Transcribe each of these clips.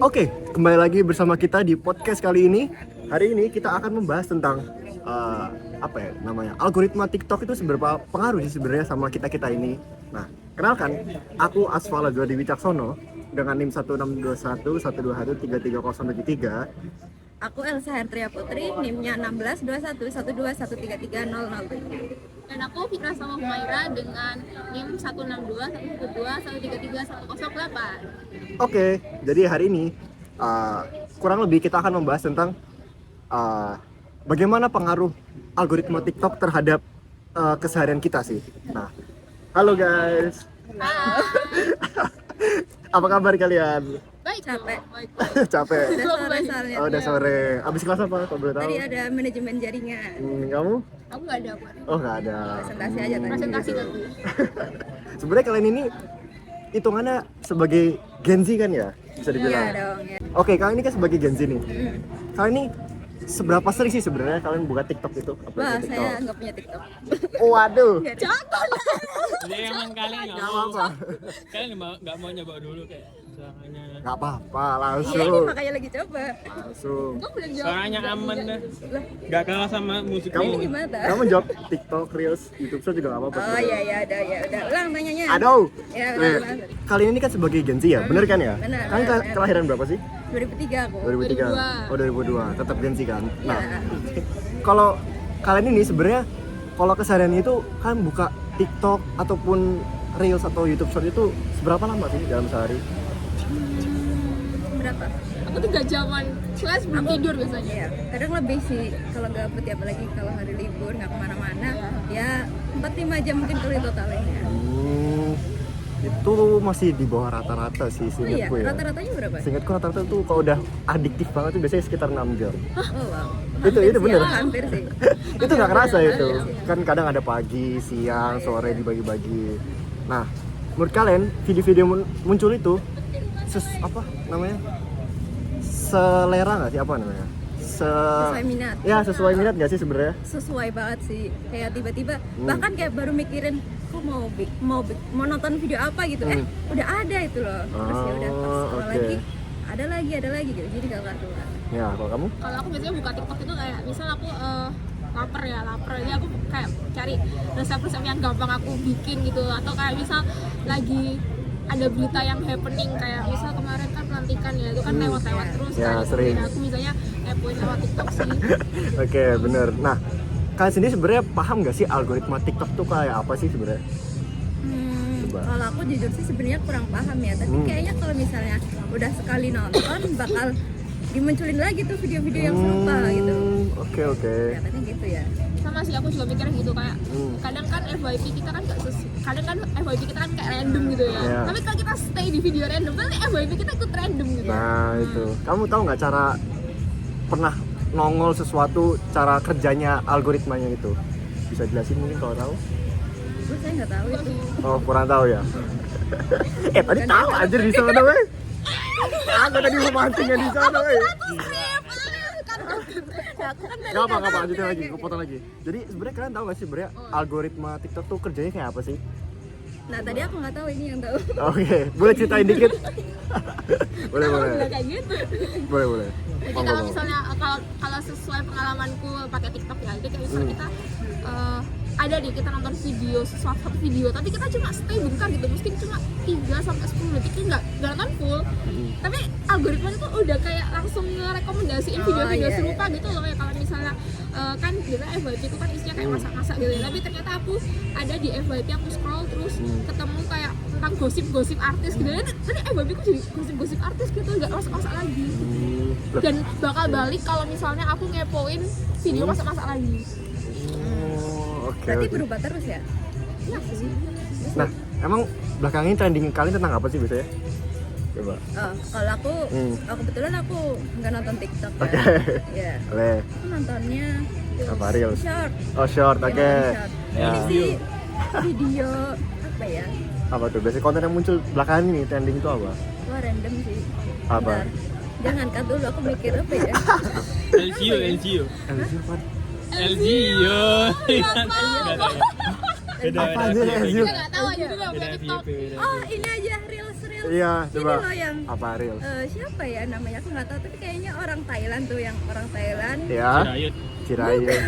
Oke, kembali lagi bersama kita di podcast kali ini. Hari ini kita akan membahas tentang algoritma TikTok itu seberapa pengaruh sih sebenarnya sama kita ini. Nah, kenalkan, aku Asfala Jody Wicaksono dengan NIM 162112133073. Aku Elsa Hendria Putri, NIM-nya 162112133007. Dan aku Fitra Sama Humaira dengan NIM 162112133108. Oke, jadi hari ini kurang lebih kita akan membahas tentang bagaimana pengaruh algoritma TikTok terhadap keseharian kita sih. Nah, halo guys. Apa kabar kalian? Baik, Capek. Baik. Capek. Udah sore soalnya. Oh, udah sore. Abis kelas apa? Kalau boleh tahu? Tadi ada manajemen jaringan. Kamu? Aku nggak ada apa. Oh, nggak ada. Presentasi aja tadi. Presentasi Gitu. tadi. Sebenarnya kalian ini hitungannya sebagai Gen Z kan ya? Bisa dibilang. Iya dong ya. Oke, kalian ini kan sebagai Gen Z nih. Kalian ini seberapa sering sih sebenarnya kalian buka TikTok itu? Wah, saya nggak punya TikTok. Waduh. Jangan. Jadi emang kalian Nggak apa-apa. kalian nggak mau nyoba dulu kayak suaranya Nggak apa-apa, Iya, ini langsung. makanya lagi coba. Langsung. Aku belum jawab. suaranya aman dah nggak kalah sama musik Kamu Ini gimana? kamu jawab TikTok, Reels, YouTube Short juga nggak apa-apa. Oh sebenarnya. iya udah. Ulang tanyanya. Aduh. Ya, Nih, ulang. kalian ini kan sebagai Gen Z ya, bener kan ya? Benar, Kalian benar. kelahiran berapa sih? 2003 aku. 2003. 2002. Oh, 2002. Tetap Gen Z kan? Nah, Iya. kalau kalian ini sebenarnya kalau keseharian itu kan buka TikTok ataupun Reels atau YouTube Short itu seberapa lama sih dalam sehari? Berapa? Aku 3 jaman. Soalnya sebelum tidur biasanya. Iya, kadang lebih sih kalau gabut ya, apalagi kalau hari libur nggak kemana-mana. Ya 4-5 jam mungkin kali totalnya. Itu masih di bawah rata-rata sih Oh iya, seingatku ya. rata-ratanya berapa? Seingatku rata-rata tuh kalau udah adiktif banget tuh biasanya sekitar 6 jam. Oh wow. Itu Hampir sih, bener. Hampir sih. Itu nggak kerasa itu. Iya. Kan kadang ada pagi, siang, sore dibagi-bagi. Nah, menurut kalian video-video muncul itu apa namanya? Selera nggak sih, apa namanya? Sesuai minat. Ya, sesuai minat nggak sih sebenarnya? Sesuai banget sih, kayak tiba-tiba bahkan kayak baru mikirin aku mau nonton video apa gitu, udah ada itu loh, terus ya udah pas scroll oke. lagi ada lagi gitu, jadi gak karuan. Ya, kalau kamu? Kalau aku biasanya buka TikTok itu kayak misal aku lapar jadi aku kayak cari resep-resep yang gampang aku bikin gitu, atau kayak misal lagi ada berita yang happening kayak misal kemarin kan pelantikan ya, itu kan lewat-lewat terus Ya, kan. sering. Nah, aku misalnya kepoin lewat TikTok sih. Oke, bener. Nah, kalian sendiri sebenarnya paham nggak sih algoritma TikTok tuh kayak apa sih sebenarnya? Coba. Kalau aku jujur sih sebenarnya kurang paham ya, tapi kayaknya kalau misalnya udah sekali nonton bakal dimunculin lagi tuh video-video yang serupa gitu. Oke. Katanya gitu ya. Sama sih aku juga mikir gitu kayak kadang kan FYP kita kan kadang kan FYP kita kan kayak random gitu ya. Iya. Tapi kalau kita stay di video random berarti FYP kita ikut random gitu. Nah, itu. Kamu tahu nggak cara pernah nongol sesuatu, cara kerjanya algoritmanya itu? Bisa jelasin mungkin kalau tahu? Terus saya nggak tahu itu. Oh, kurang tahu ya. Tadi tahu aja di sana, weh. Aku tadi mau mancingnya di sana, weh. Gak apa, lanjutin lagi, aku potong lagi. Jadi sebenarnya kalian tahu nggak sih sebenarnya algoritma TikTok tuh kerjanya kayak apa sih? Nah tadi aku nggak tahu, ini yang tahu. Oke, boleh ceritain dikit? boleh. Kayak gitu. Boleh. Jadi kalau misalnya kalau sesuai pengalamanku pakai TikTok ya, jadi kayak misalnya kita ada nih kita nonton video sesuatu video, tapi kita cuma stay bentar gitu, mungkin cuma 3 sampai 10 detik itu nggak nonton full. Tapi algoritmanya tuh udah kayak langsung ngerekomendasiin video-video iya, serupa gitu loh, ya kalau misalnya kan biasanya FYP itu kan isinya kayak masak-masak gitu ya, tapi ternyata aku ada di FYP aku scroll terus ketemu kayak tentang gosip-gosip artis gitu ya, jadi FYP ku jadi gosip-gosip artis gitu, nggak masak-masak lagi. Dan bakal balik kalau misalnya aku ngepoin video masak-masak lagi. Oke. Berarti berubah terus ya? Iya sih. Nah, emang belakangan ini trending kalian tentang apa sih biasanya? Coba. Oh, kalau aku kebetulan aku nggak nonton TikTok ya. Oke. Ya. Boleh. Aku nontonnya Apa, Reels? short. Oh, short, Ya, oke. nonton short. Ya. Ini sih video apa ya? Apa tuh? Biasanya konten yang muncul belakangan ini trending itu apa? Wah random sih. Apa? Bentar. Jangan cut dulu, aku mikir apa ya? LGO LG apa? LGO Beda, Apa beda, aja beda. SU? Kita nggak tahu aja juga Beda buat TikTok. beda. Oh ini aja reels. Iya, Ini coba. loh yang Apa real? siapa ya namanya aku nggak tahu tapi kayaknya orang Thailand tuh yang orang Thailand. Ya, Cirayut. Cirayut.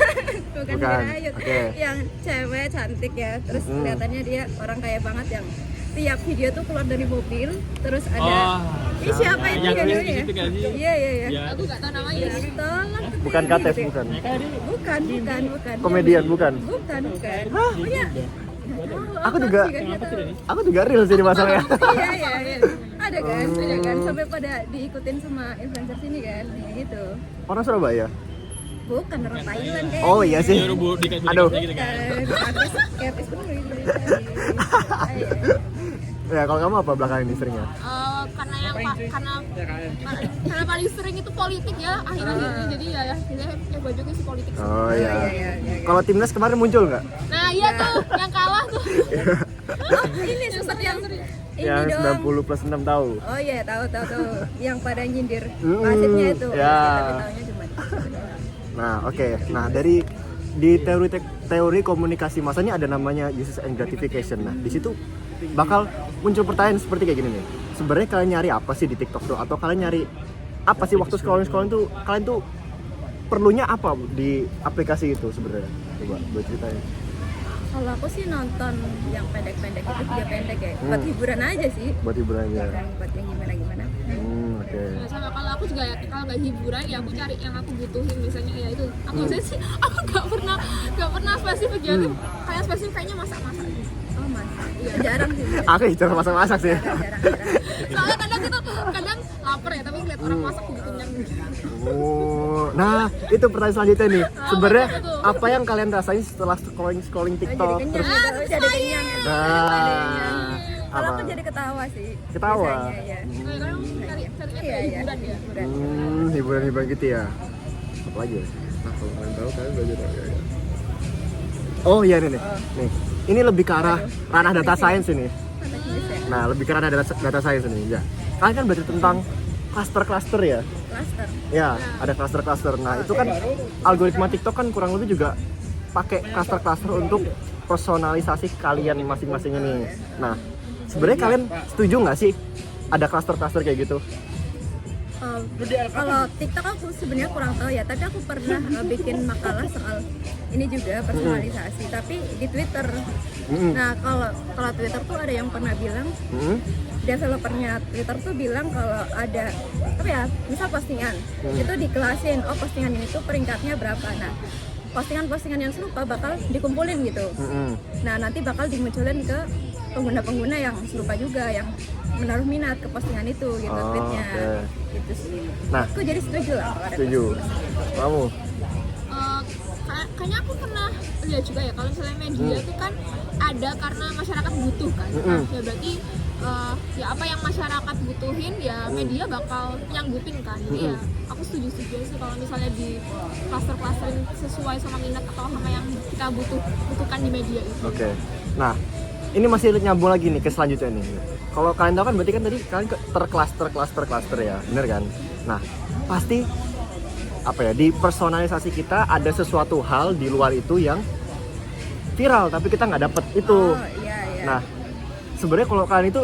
Bukan Bukan, Hirayut. oke. Yang cewek cantik ya. Terus kelihatannya dia orang kaya banget yang tiap video tuh keluar dari mobil terus ada Oh, Ih, siapa itu yang ya kuis dulu di ya? situ kan sih? Iya iya iya. Ya. Aku nggak tahu namanya. Tolong Bukan ketemu Kates, gitu ya. bukan. Bukan. Komedian, bukan. Bukan. Punya. Aku juga- Aku juga real sih di masalahnya. Iya iya iya. Ada kan sampai pada diikutin sama influencer sini kan. Kayak gitu. Orang Surabaya. Bukan orang Thailand kayaknya. Oh iya sih. Nyuruh bu dikat Aduh. gitu kan. Kayak artis bener gitu. Iya. Ya kalau kamu apa belakangan ini seringnya? Karena yang karena paling sering itu politik ya akhir-akhir ini, jadi ya bajuknya si politik sih. Oh iya. iya. Kalau timnas kemarin muncul nggak? Nah iya tuh yang kalah tuh. Oh, ini sempat yang ini Yang dong. 90 plus 6 tahu. Oh iya, tahu. Yang pada nyindir Mm, wasitnya itu. ya. Tapi taunya cuma. Nah, oke. Nah, dari di teori komunikasi masanya ada namanya uses and gratification. Nah, di situ bakal muncul pertanyaan seperti kayak gini nih. Sebenarnya kalian nyari apa sih di TikTok tuh? Atau kalian nyari apa sih waktu scrolling tuh? Kalian tuh perlunya apa di aplikasi itu sebenarnya? Coba buat ceritain. Kalau aku sih nonton yang pendek-pendek itu video pendek ya. Buat hiburan aja sih. Buat hiburan aja. Bukan buat yang gimana-gimana. Oke. Nah, sama kalau aku juga ya kalau nggak hiburan ya aku cari yang aku butuhin, misalnya ya itu aku sih aku nggak pernah spesifik ya kayak spesifik kayaknya masak-masak. Oh, masa. Iya, jarang sih. Aku jarang masak-masak sih. Jarang. Soalnya kadang lapar ya tapi ngeliat orang masak gitu kenyang. Oh, nah itu pertanyaan selanjutnya nih. Sebenarnya apa tuh? apa yang kalian rasain setelah scrolling Jadi TikTok? kenyang, Terus, jadi kenyang. nah, Kalau apa? aku jadi ketawa sih. Ketawa? Biasanya, ya. Nah, kadang carinya Iya, kayak iya. hiburan ya. Hiburan-hiburan gitu ya. Apa lagi ya? Nah, kalau kalian tahu kalian belajar apa ya? Oh iya nih. Nih. Ini lebih ke arah ranah data science ini. Nah, lebih ke ranah data science ini ya. Kalian kan belajar tentang cluster ya. Cluster. Ya, ada cluster. Nah, itu kan algoritma TikTok kan kurang lebih juga pakai cluster untuk personalisasi kalian masing-masing ini. Nah, sebenarnya kalian setuju nggak sih ada cluster kayak gitu? Kalau TikTok aku sebenarnya kurang tahu ya, tapi aku pernah bikin makalah soal ini juga personalisasi, tapi di Twitter. Nah, kalau Twitter tuh ada yang pernah bilang, developernya Twitter tuh bilang kalau ada apa ya, misal postingan itu dikelasin, oh postingan ini tuh peringkatnya berapa. Nah, postingan-postingan yang serupa bakal dikumpulin gitu. Nah, nanti bakal dimunculin ke pengguna-pengguna yang serupa juga, yang menaruh minat ke postingan itu gitu, tweetnya. Gitu sih. Nah, Aku jadi setuju lah kalau ada setuju. cluster. Kamu? Kayaknya aku pernah lihat juga ya kalau misalnya media itu kan ada karena masyarakat butuh kan. Nah, ya berarti ya apa yang masyarakat butuhin ya media bakal nyanggupin kan. Jadi ya aku setuju sih kalau misalnya di cluster-clusterin sesuai sama minat atau sama yang kita butuhkan di media itu. Oke. Nah, ini masih nyambung lagi nih ke selanjutnya nih. Kalau kalian tahu kan berarti kan tadi kalian tercluster ya, bener kan? Nah, pasti apa ya, di personalisasi kita ada sesuatu hal di luar itu yang viral tapi kita nggak dapet itu. Oh, iya. Nah, sebenarnya kalau kalian itu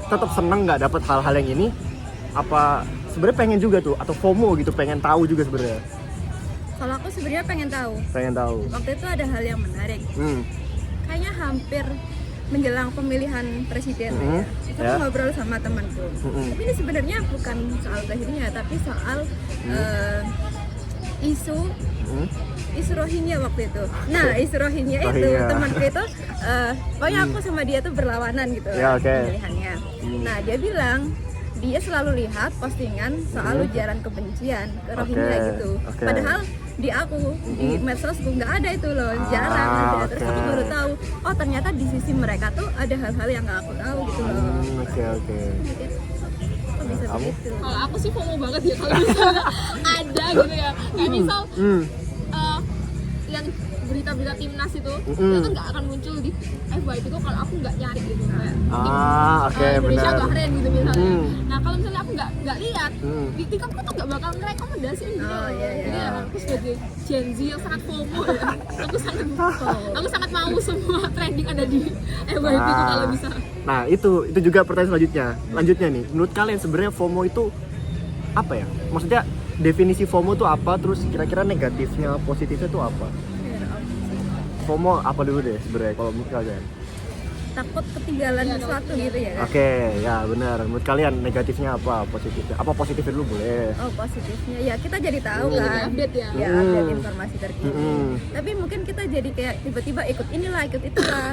tetap seneng nggak dapet hal-hal yang ini, apa sebenarnya pengen juga tuh atau FOMO gitu, pengen tahu juga sebenarnya? Kalau aku sebenarnya pengen tahu. Pengen tahu. Waktu itu ada hal yang menarik. Kayaknya hampir menjelang pemilihan presiden ya. Aku ngobrol sama temanku. Tapi ini sebenarnya bukan soal presidennya, tapi soal isu Rohingya waktu itu. Nah, isu Rohingya itu temanku itu pokoknya aku sama dia tuh berlawanan gitu Ya, oke. pemilihannya. Nah, dia bilang dia selalu lihat postingan soal ujaran kebencian ke Rohingya gitu. Padahal di aku di medsos gue nggak ada itu loh, jarang ada. Terus aku baru tahu, oh ternyata di sisi mereka tuh ada hal-hal yang nggak aku tahu gitu loh. Oke. Kok bisa Kamu? begitu? Kalau aku sih FOMO banget ya kalau misalnya ada gitu ya. Kayak misal yang berita-berita timnas itu Mm-mm. itu nggak akan muncul di FYP itu kalau aku nggak nyari gitu kayak Oke, Indonesia benar. Bahrain gitu misalnya. Mm. Nah kalau misalnya aku nggak lihat di TikTok tuh nggak bakal ngerekomendasiin gitu. Oh, iya, iya. Jadi aku sebagai Gen Z yang sangat FOMO ya, aku sangat mau semua trending ada di FYP itu kalau bisa. Nah, itu juga pertanyaan selanjutnya nih. Menurut kalian sebenarnya FOMO itu apa ya? Maksudnya definisi FOMO itu apa? Terus kira-kira negatifnya, positifnya itu apa? FOMO apa dulu deh sebenarnya kalau menurut kalian? Takut ketinggalan sesuatu gitu ya kan? Oke, ya benar. Menurut kalian negatifnya apa? Positifnya? Apa positifnya dulu boleh? Oh, positifnya ya kita jadi tahu Jadi kan, update ya. ya update informasi terkini. Mm-mm. Tapi mungkin kita jadi kayak tiba-tiba ikut inilah, ikut itulah.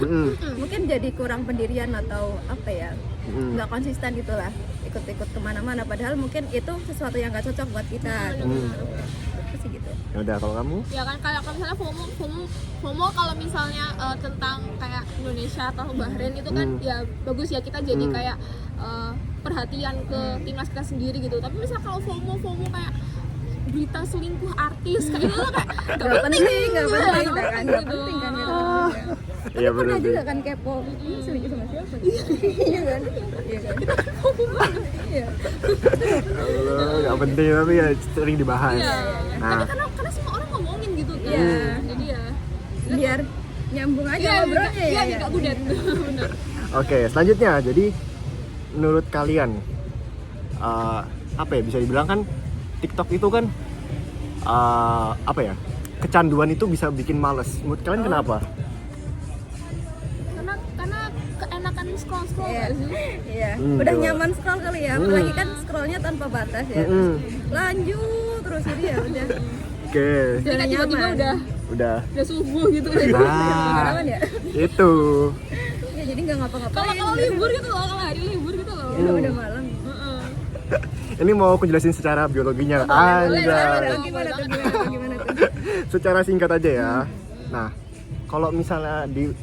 Mungkin jadi kurang pendirian atau apa ya, nggak konsisten gitulah, ikut-ikut kemana-mana. Padahal mungkin itu sesuatu yang nggak cocok buat kita. Itu sih gitu. Ya udah, kalau kamu? Ya kan kalau misalnya FOMO kalau misalnya tentang kayak Indonesia atau Bahrain itu kan ya bagus ya, kita jadi kayak perhatian ke timnas kita sendiri gitu. Tapi misalnya kalau FOMO kayak berita selingkuh artis kayak gitu tuh kayak Nggak penting, nggak penting, Nggak kan? Nggak penting kan? Nggak penting. Iya benar. Pernah juga kan kepo, ini selingkuh sama siapa? Iya kan? Iya kan? Iya. Nggak penting tapi ya sering dibahas. Iya. Nah, Tapi karena semua orang ngomongin gitu kan. Iya. Jadi ya Biar nyambung aja iya ngobrolnya ya. iya nggak budet. Bener. oke, selanjutnya jadi menurut kalian apa ya, bisa dibilang kan TikTok itu kan apa ya, kecanduan itu bisa bikin males. Menurut kalian kenapa? Karena keenakan scroll Iya. nggak sih? Iya. Hmm, Udah coba. nyaman scroll kali ya. Apalagi kan scrollnya tanpa batas ya. Mm-mm. Lanjut terus jadi ya udah. Oke, Jadi kan tiba-tiba nyaman. udah. udah subuh gitu. Nah, Kemana-mana ya? itu. Ya jadi nggak ngapa-ngapain. Kalau libur gitu loh, kalau hari libur gitu loh. Udah malam. Heeh. Ini mau aku jelasin secara biologinya. boleh, Anjay. boleh. Gimana tuh? Gimana tuh? Secara singkat aja ya. Nah, kalau misalnya di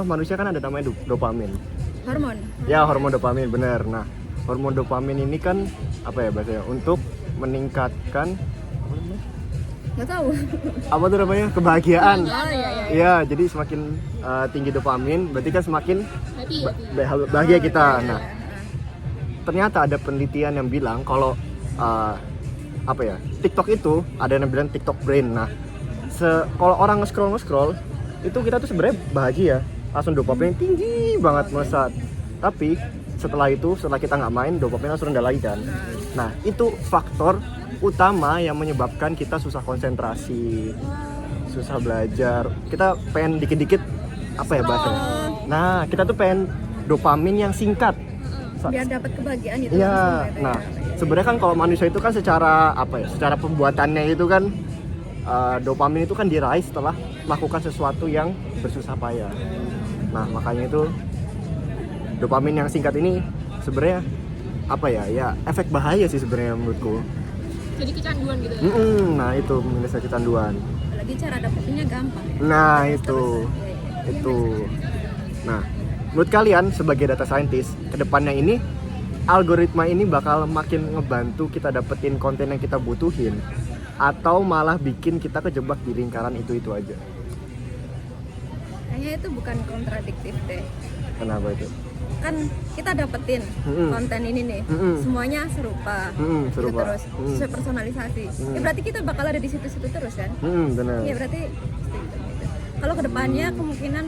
manusia kan ada namanya dopamin. Hormon. Ya, hormon dopamin, bener. Nah, hormon dopamin ini kan apa ya bahasanya? Untuk meningkatkan Nggak tahu. apa tuh namanya? Kebahagiaan. Oh iya iya. Iya, jadi semakin tinggi dopamin, berarti kan semakin Happy. bahagia kita. Nah, ternyata ada penelitian yang bilang kalau TikTok itu ada yang bilang TikTok brain. Nah, kalau orang nge-scroll itu kita tuh sebenarnya bahagia, langsung dopamin tinggi banget melesat. Tapi setelah kita nggak main, dopamin langsung rendah lagi kan. Nah, itu faktor utama yang menyebabkan kita susah konsentrasi, susah belajar. Kita pengen dikit-dikit apa ya bahasanya? Nah, kita tuh pengen dopamin yang singkat. Biar dapat kebahagiaan itu. Iya. langsung, Nah, ya. sebenarnya kan kalau manusia itu kan secara secara pembuatannya itu kan dopamin itu kan diraih setelah melakukan sesuatu yang bersusah payah. Nah, makanya itu dopamin yang singkat ini sebenarnya ya efek bahaya sih sebenarnya menurutku. Jadi kecanduan gitu ya. Nah, itu mengenai kecanduan. Apalagi cara dapetinnya gampang. Nah, itu. Nah, menurut kalian sebagai data scientist, kedepannya ini algoritma ini bakal makin ngebantu kita dapetin konten yang kita butuhin atau malah bikin kita kejebak di lingkaran itu aja? Kayaknya itu bukan kontradiktif deh. Kenapa itu? Kan kita dapetin konten ini nih, semuanya serupa, gitu Serupa. terus sesuai personalisasi. Ya berarti kita bakal ada di situ-situ terus kan? Benar. Iya berarti gitu. Kalau kedepannya kemungkinan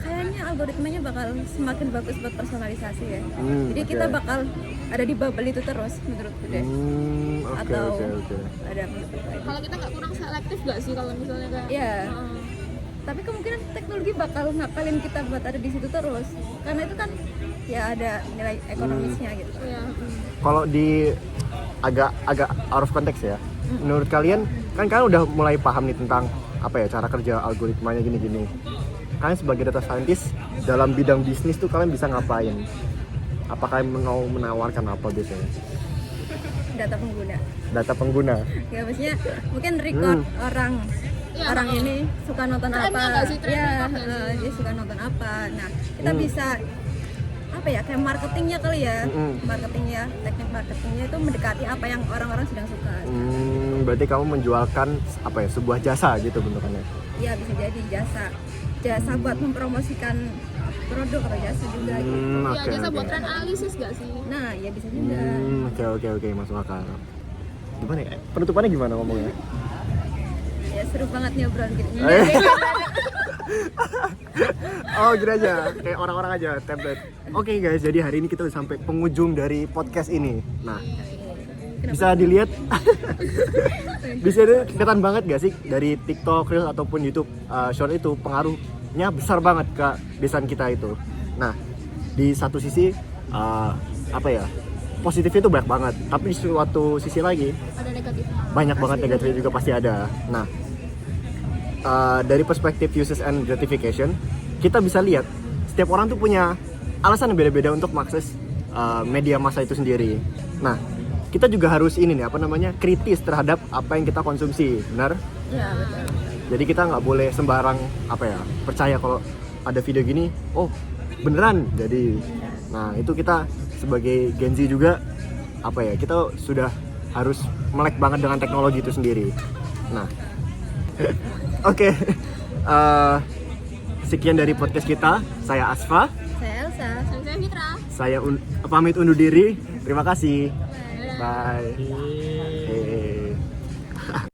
kayaknya algoritmanya bakal semakin bagus buat personalisasi ya. Jadi kita oke. bakal ada di bubble itu terus menurutku deh. Oke. Ada menurutku aja. Kalau kita nggak kurang selektif nggak sih kalau misalnya kayak Iya. Tapi kemungkinan teknologi bakal ngakalin kita buat ada di situ terus. Karena itu kan ya ada nilai ekonomisnya gitu. ya Kalau di agak out of context ya, menurut kalian kan kalian udah mulai paham nih tentang cara kerja algoritmanya gini-gini. Kalian sebagai data scientist dalam bidang bisnis tuh kalian bisa ngapain? Apakah kalian mau menawarkan apa biasanya? Data pengguna. Ya maksudnya mungkin record orang Ya, orang ini suka nonton trennya apa nggak sih? Trennya ya apa nggak sih? dia suka nonton apa. Nah kita bisa apa ya, kayak marketingnya kali ya. Marketingnya, teknik marketingnya itu mendekati apa yang orang-orang sedang suka. Berarti kamu menjualkan apa ya, sebuah jasa gitu bentukannya? Ya bisa jadi jasa buat mempromosikan produk atau jasa juga gitu. Ya Oke, jasa oke. buat tren analisis gak sih? Nah ya bisa juga. Oke, masuk akal. Gimana ya? Penutupannya gimana ngomongnya? Ya seru banget ngobrol gitu. Oh gini aja, kayak orang-orang aja, template. Oke guys, jadi hari ini kita udah sampai penghujung dari podcast ini. Nah, bisa dilihat, bisa dilihat kelihatan banget gak sih dari TikTok, Reels ataupun YouTube Short itu pengaruhnya besar banget ke desain kita itu. Nah, di satu sisi apa ya, positifnya itu banyak banget, tapi di suatu sisi lagi Ada negatif. banyak banget negatifnya juga pasti ada. Nah, dari perspektif usage and gratification, kita bisa lihat setiap orang tuh punya alasan yang beda-beda untuk mengakses media massa itu sendiri. Nah, kita juga harus kritis terhadap apa yang kita konsumsi, benar? Ya betul. Jadi kita nggak boleh sembarang percaya kalau ada video gini, oh beneran. Jadi, nah itu kita sebagai Gen Z juga kita sudah harus melek banget dengan teknologi itu sendiri. Nah, oke. Sekian dari podcast kita. Saya Asfa. Saya Elsa. Saya Fitra. Saya pamit undur diri. Terima kasih. Bye. Iya.